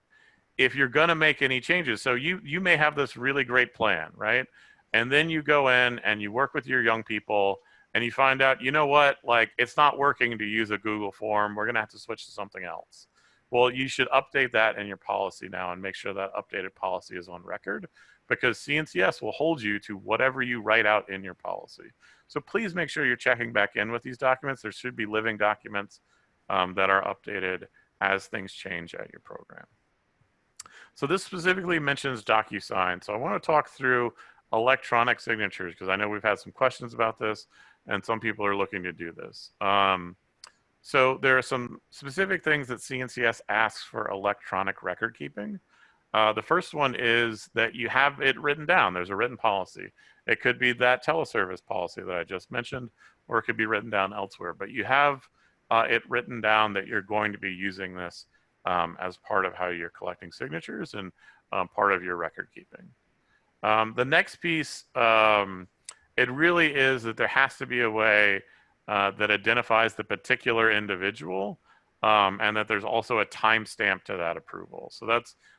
If you're going to make any changes, so you may have this really great plan, right? And then you go in and you work with your young people and you find out, you know what, like it's not working to use a Google form. We're going to have to switch to something else. Well, you should update that in your policy now and make sure that updated policy is on record, because CNCS will hold you to whatever you write out in your policy. So please make sure you're checking back in with these documents. There should be living documents that are updated as things change at your program. So this specifically mentions DocuSign. So I want to talk through electronic signatures because I know we've had some questions about this and some people are looking to do this. So there are some specific things that CNCS asks for electronic record keeping. The first one is that you have it written down. There's a written policy. It could be that teleservice policy that I just mentioned, or it could be written down elsewhere. But you have it written down that you're going to be using this as part of how you're collecting signatures and part of your record keeping. The next piece, it really is that there has to be a way that identifies the particular individual and that there's also a timestamp to that approval. So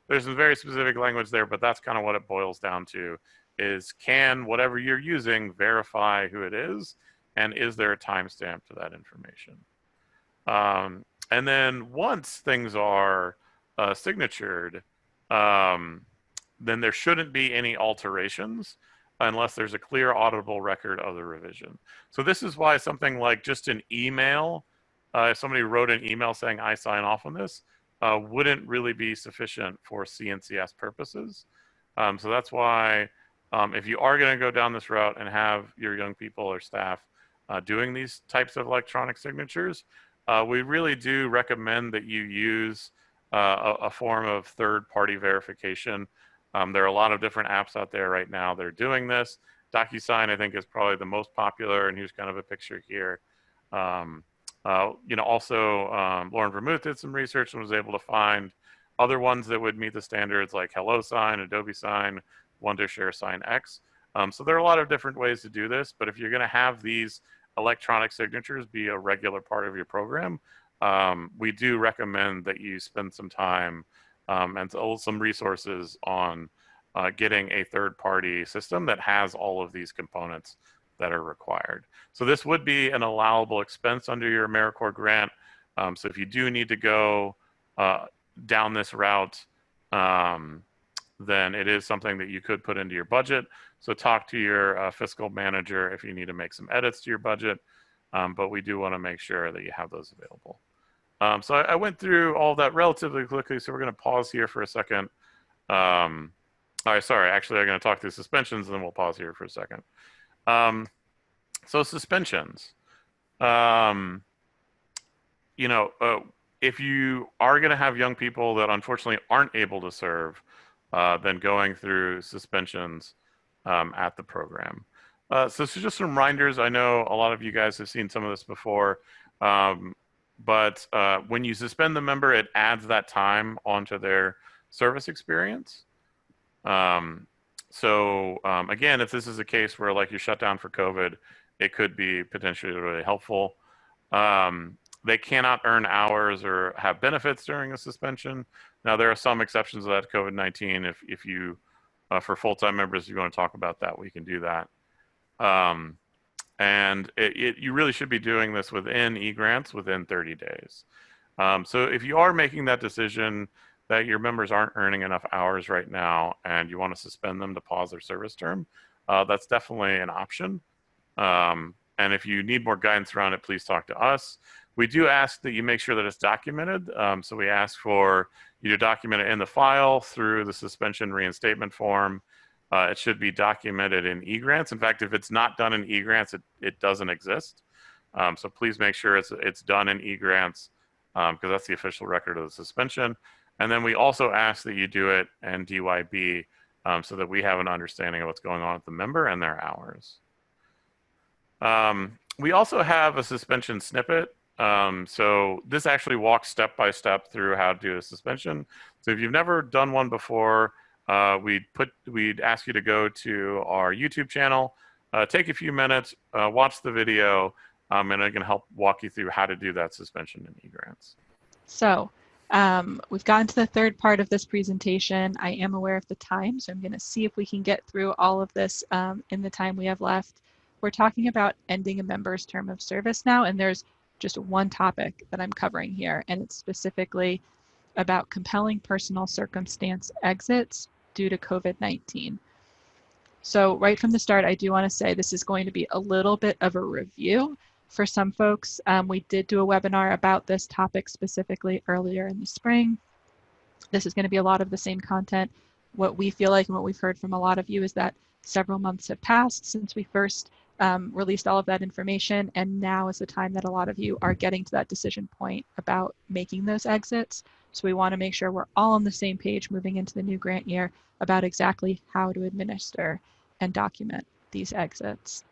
there's some very specific language there, but that's kind of what it boils down to is can whatever you're using verify who it is, and is there a timestamp to that information? And then once things are signatured, then there shouldn't be any alterations. unless there's a clear auditable record of the revision. So this is why something like just an email, if somebody wrote an email saying I sign off on this, wouldn't really be sufficient for CNCS purposes. So that's why if you are going to go down this route and have your young people or staff doing these types of electronic signatures, we really do recommend that you use a form of third-party verification. There are a lot of different apps out there right now that are doing this. DocuSign, I think, is probably the most popular, and here's kind of a picture here. Also, Lauren Vermouth did some research and was able to find other ones that would meet the standards like HelloSign, Adobe Sign, Wondershare Sign X. So there are a lot of different ways to do this, but if you're going to have these electronic signatures be a regular part of your program, we do recommend that you spend some time and some resources on getting a third-party system that has all of these components that are required. So this would be an allowable expense under your AmeriCorps grant. So if you do need to go down this route, then it is something that you could put into your budget. So talk to your fiscal manager if you need to make some edits to your budget, but we do want to make sure that you have those available. So I went through all that relatively quickly, so we're going to pause here for a second. All right, sorry, actually I'm going to talk through suspensions and then we'll pause here for a second. So suspensions, if you are going to have young people that unfortunately aren't able to serve, then going through suspensions at the program. So just some reminders. I know a lot of you guys have seen some of this before, but when you suspend the member, it adds that time onto their service experience. Again, if this is a case where like you shut down for COVID, it could be potentially really helpful. They cannot earn hours or have benefits during a suspension. Now, there are some exceptions to that COVID-19. If you, for full-time members, you want to talk about that, we can do that. You really should be doing this within e-grants within 30 days. So if you are making that decision that your members aren't earning enough hours right now and you want to suspend them to pause their service term, that's definitely an option. And if you need more guidance around it, please talk to us. We do ask that you make sure that it's documented. So we ask for you to document it in the file through the suspension reinstatement form. It should be documented in eGrants. In fact, if it's not done in eGrants, it doesn't exist. So please make sure it's done in eGrants because that's the official record of the suspension. And then we also ask that you do it in DYB so that we have an understanding of what's going on with the member and their hours. We also have a suspension snippet. So this actually walks step by step through how to do a suspension. So if you've never done one before, we'd ask you to go to our YouTube channel, take a few minutes, watch the video, and I can help walk you through how to do that suspension in eGrants. So we've gotten to the third part of this presentation. I am aware of the time, so I'm going to see if we can get through all of this in the time we have left. We're talking about ending a member's term of service now, and there's just one topic that I'm covering here, and it's specifically about compelling personal circumstance exits due to COVID-19. So right from the start, I do want to say this is going to be a little bit of a review for some folks. We did do a webinar about this topic specifically earlier in the spring. This is going to be a lot of the same content. What we feel like and what we've heard from a lot of you is that several months have passed since we first released all of that information, and now is the time that a lot of you are getting to that decision point about making those exits. So we want to make sure we're all on the same page moving into the new grant year about exactly how to administer and document these exits.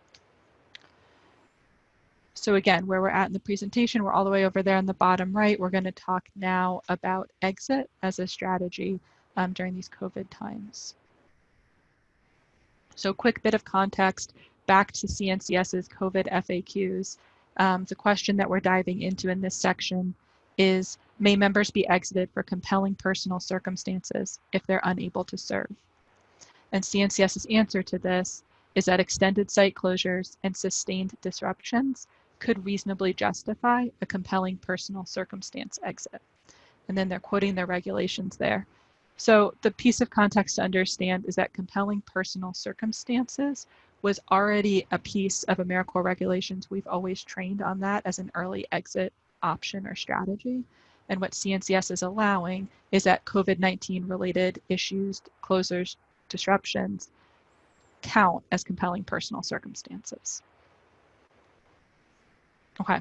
So again, where we're at in the presentation, we're all the way over there on the bottom right. We're going to talk now about exit as a strategy during these COVID times. So quick bit of context back to CNCS's COVID FAQs. The question that we're diving into in this section is, may members be exited for compelling personal circumstances if they're unable to serve? And CNCS's answer to this is that extended site closures and sustained disruptions could reasonably justify a compelling personal circumstance exit. And then they're quoting their regulations there. So the piece of context to understand is that compelling personal circumstances was already a piece of AmeriCorps regulations. We've always trained on that as an early exit option or strategy. And what CNCS is allowing is that COVID-19 related issues, closures, disruptions count as compelling personal circumstances. Okay.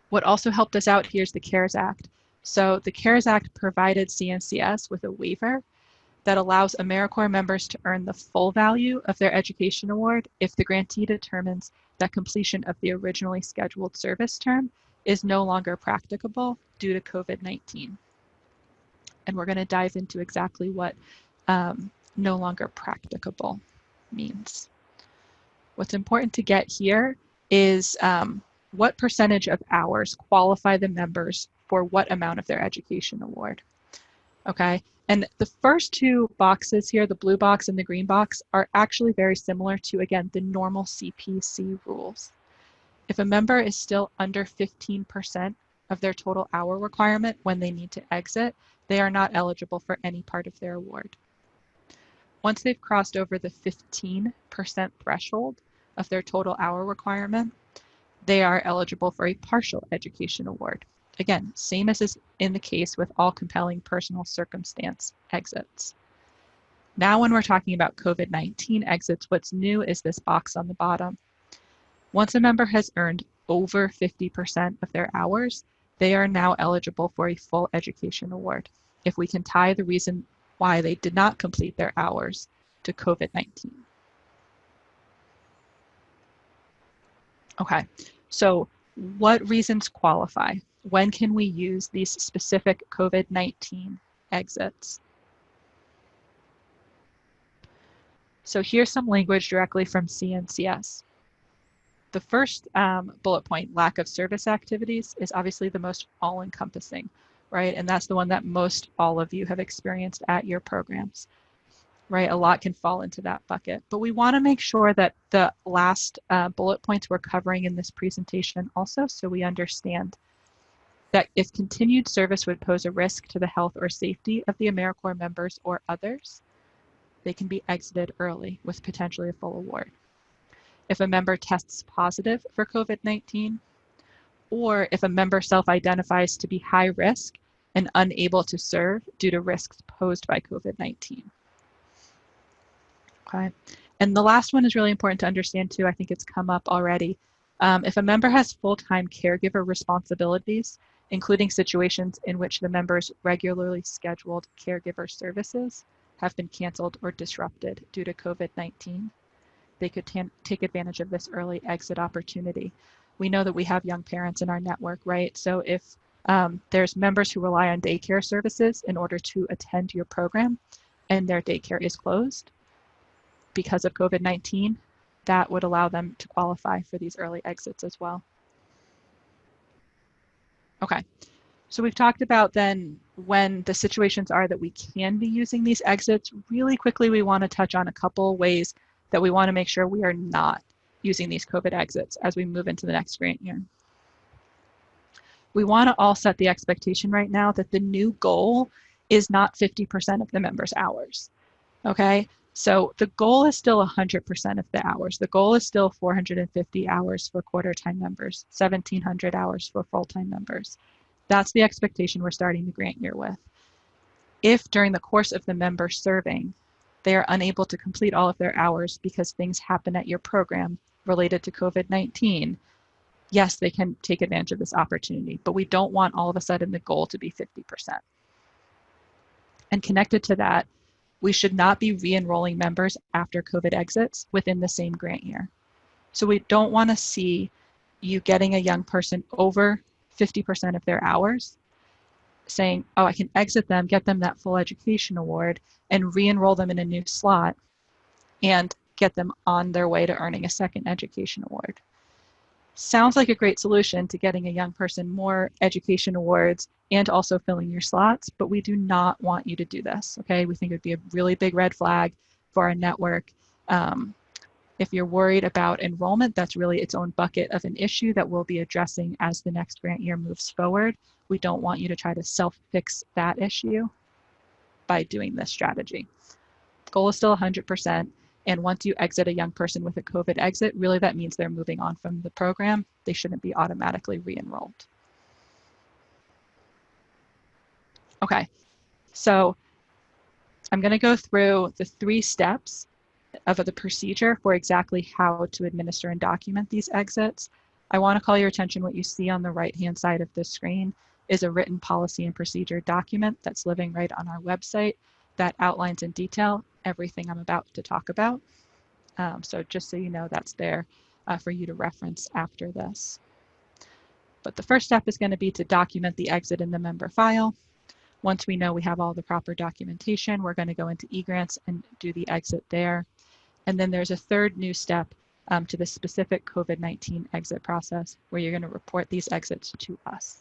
What also helped us out here is the CARES Act. So the CARES Act provided CNCS with a waiver that allows AmeriCorps members to earn the full value of their education award if the grantee determines that completion of the originally scheduled service term is no longer practicable due to COVID-19. And we're going to dive into exactly what no longer practicable means. What's important to get here is what percentage of hours qualify the members for what amount of their education award. Okay, and the first two boxes here, the blue box and the green box, are actually very similar to, again, the normal CPC rules. If a member is still under 15% of their total hour requirement when they need to exit, they are not eligible for any part of their award. Once they've crossed over the 15% threshold of their total hour requirement, they are eligible for a partial education award. Again, same as is in the case with all compelling personal circumstance exits. Now, when we're talking about COVID-19 exits, what's new is this box on the bottom. Once a member has earned over 50% of their hours, they are now eligible for a full education award if we can tie the reason why they did not complete their hours to COVID-19. Okay, so what reasons qualify? When can we use these specific COVID-19 exits? So here's some language directly from CNCS. The first bullet point, lack of service activities, is obviously the most all-encompassing, right? And that's the one that most all of you have experienced at your programs, right? A lot can fall into that bucket. But we want to make sure that the last bullet points we're covering in this presentation also, so we understand that if continued service would pose a risk to the health or safety of the AmeriCorps members or others, they can be exited early with potentially a full award. If a member tests positive for COVID-19, or if a member self-identifies to be high risk and unable to serve due to risks posed by COVID-19. Okay, and the last one is really important to understand too. I think it's come up already. If a member has full-time caregiver responsibilities, including situations in which the member's regularly scheduled caregiver services have been canceled or disrupted due to COVID-19, they could take advantage of this early exit opportunity. We know that we have young parents in our network, right? So if there's members who rely on daycare services in order to attend your program and their daycare is closed because of COVID-19, that would allow them to qualify for these early exits as well. Okay, so we've talked about then when the situations are that we can be using these exits. Really quickly, we want to touch on a couple ways that we want to make sure we are not using these COVID exits as we move into the next grant year. We want to all set the expectation right now that the new goal is not 50% of the members' hours, okay? So the goal is still 100% of the hours. The goal is still 450 hours for quarter-time members, 1,700 hours for full-time members. That's the expectation we're starting the grant year with. If during the course of the member serving, they are unable to complete all of their hours because things happen at your program related to COVID-19, yes, they can take advantage of this opportunity, but we don't want all of a sudden the goal to be 50%. And connected to that, we should not be re-enrolling members after COVID exits within the same grant year. So we don't want to see you getting a young person over 50% of their hours saying, oh, I can exit them, get them that full education award, and re-enroll them in a new slot and get them on their way to earning a second education award. Sounds like a great solution to getting a young person more education awards and also filling your slots, but we do not want you to do this, okay? We think it would be a really big red flag for our network. If you're worried about enrollment, that's really its own bucket of an issue that we'll be addressing as the next grant year moves forward. We don't want you to try to self-fix that issue. by doing this strategy. Goal is still 100%. And once you exit a young person with a COVID exit, really that means they're moving on from the program. They shouldn't be automatically re-enrolled. Okay, so I'm going to go through the 3 steps of the procedure for exactly how to administer and document these exits. I want to call your attention, what you see on the right-hand side of the screen is a written policy and procedure document that's living right on our website that outlines in detail everything I'm about to talk about. So just so you know, that's there for you to reference after this. But the first step is going to be to document the exit in the member file. Once we know we have all the proper documentation, we're going to go into eGrants and do the exit there. And then there's a third new step to the specific COVID-19 exit process where you're going to report these exits to us.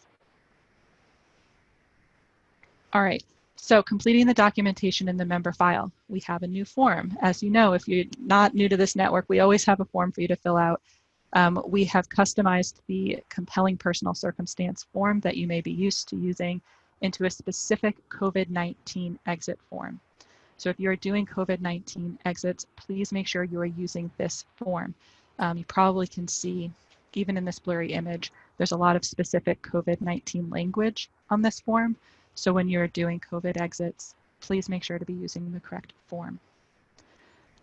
All right, so completing the documentation in the member file, we have a new form. As you know, if you're not new to this network, we always have a form for you to fill out. We have customized the compelling personal circumstance form that you may be used to using into a specific COVID-19 exit form. So if you're doing COVID-19 exits, please make sure you are using this form. You probably can see, even in this blurry image, there's a lot of specific COVID-19 language on this form. So when you're doing COVID exits, please make sure to be using the correct form.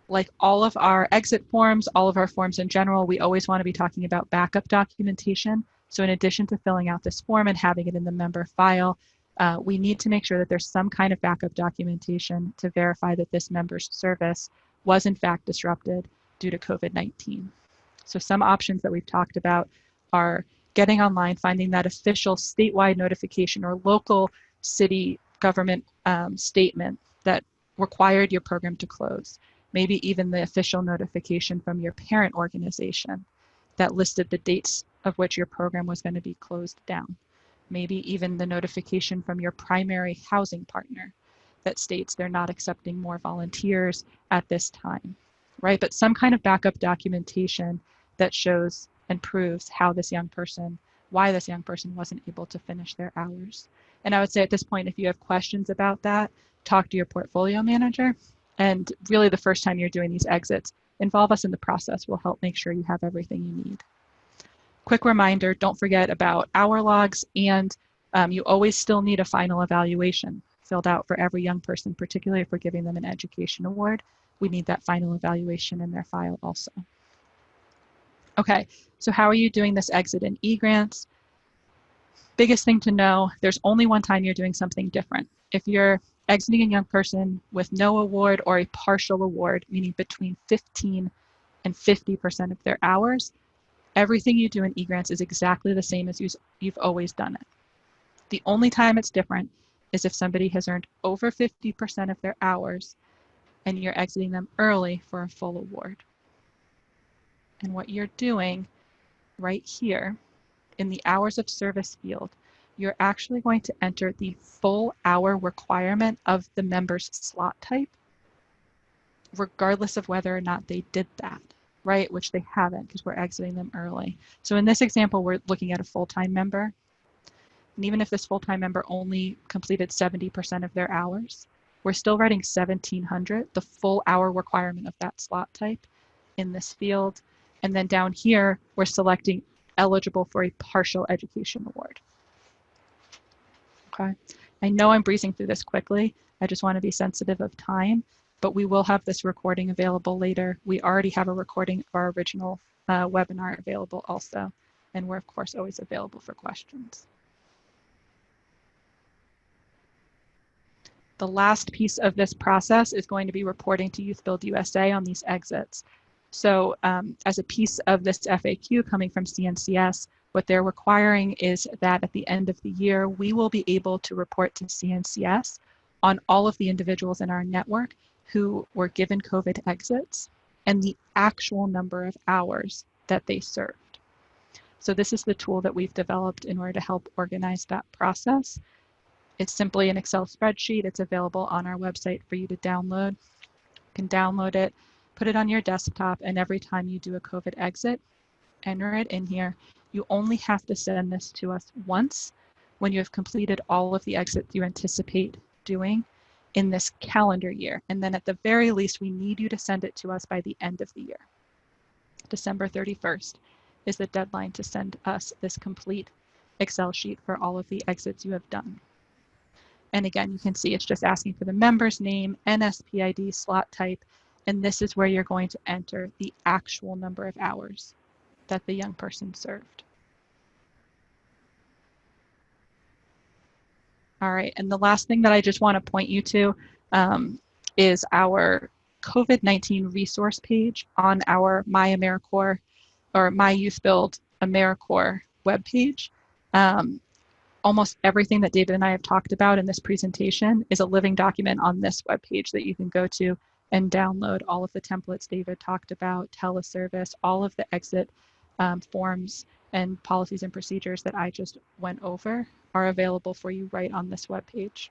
Like all of our exit forms, all of our forms in general, we always want to be talking about backup documentation. So in addition to filling out this form and having it in the member file, we need to make sure that there's some kind of backup documentation to verify that this member's service was in fact disrupted due to COVID-19. So some options that we've talked about are getting online, finding that official statewide notification or local city government statement that required your program to close. Maybe even the official notification from your parent organization that listed the dates of which your program was going to be closed down. Maybe even the notification from your primary housing partner that states they're not accepting more volunteers at this time, right? But some kind of backup documentation that shows and proves how this young person, why this young person wasn't able to finish their hours. And I would say at this point, if you have questions about that, talk to your portfolio manager. And really the first time you're doing these exits, involve us in the process. We'll help make sure you have everything you need. Quick reminder, don't forget about hour logs, and you always still need a final evaluation filled out for every young person, particularly if we're giving them an education award. We need that final evaluation in their file also. Okay, so how are you doing this exit in eGrants? Biggest thing to know, there's only one time you're doing something different. If you're exiting a young person with no award or a partial award, meaning between 15 and 50% of their hours, everything you do in eGrants is exactly the same as you've always done it. The only time it's different is if somebody has earned over 50% of their hours and you're exiting them early for a full award. And what you're doing right here in the hours of service field, you're actually going to enter the full hour requirement of the member's slot type, regardless of whether or not they did that, right? Which they haven't because we're exiting them early. So in this example, we're looking at a full-time member. And even if this full-time member only completed 70% of their hours, we're still writing 1700, the full hour requirement of that slot type in this field. And then down here, we're selecting eligible for a partial education award. Okay, I know I'm breezing through this quickly. I just want to be sensitive of time, but we will have this recording available later. We already have a recording of our original webinar available also, and we're of course always available for questions. The last piece of this process is going to be reporting to YouthBuild USA on these exits. So as a piece of this FAQ coming from CNCS, what they're requiring is that at the end of the year, we will be able to report to CNCS on all of the individuals in our network who were given COVID exits and the actual number of hours that they served. So this is the tool that we've developed in order to help organize that process. It's simply an Excel spreadsheet. It's available on our website for you to download. You can download it, put it on your desktop, and every time you do a COVID exit, enter it in here. You only have to send this to us once when you have completed all of the exits you anticipate doing in this calendar year. And then at the very least, we need you to send it to us by the end of the year. December 31st is the deadline to send us this complete Excel sheet for all of the exits you have done. And again, you can see it's just asking for the member's name, NSPID, slot type, and this is where you're going to enter the actual number of hours that the young person served. All right, and the last thing that I just want to point you to is our COVID-19 resource page on our My AmeriCorps or My YouthBuild AmeriCorps webpage. Almost everything that David and I have talked about in this presentation is a living document on this webpage that you can go to and download all of the templates David talked about, teleservice, all of the exit forms and policies and procedures that I just went over are available for you right on this webpage.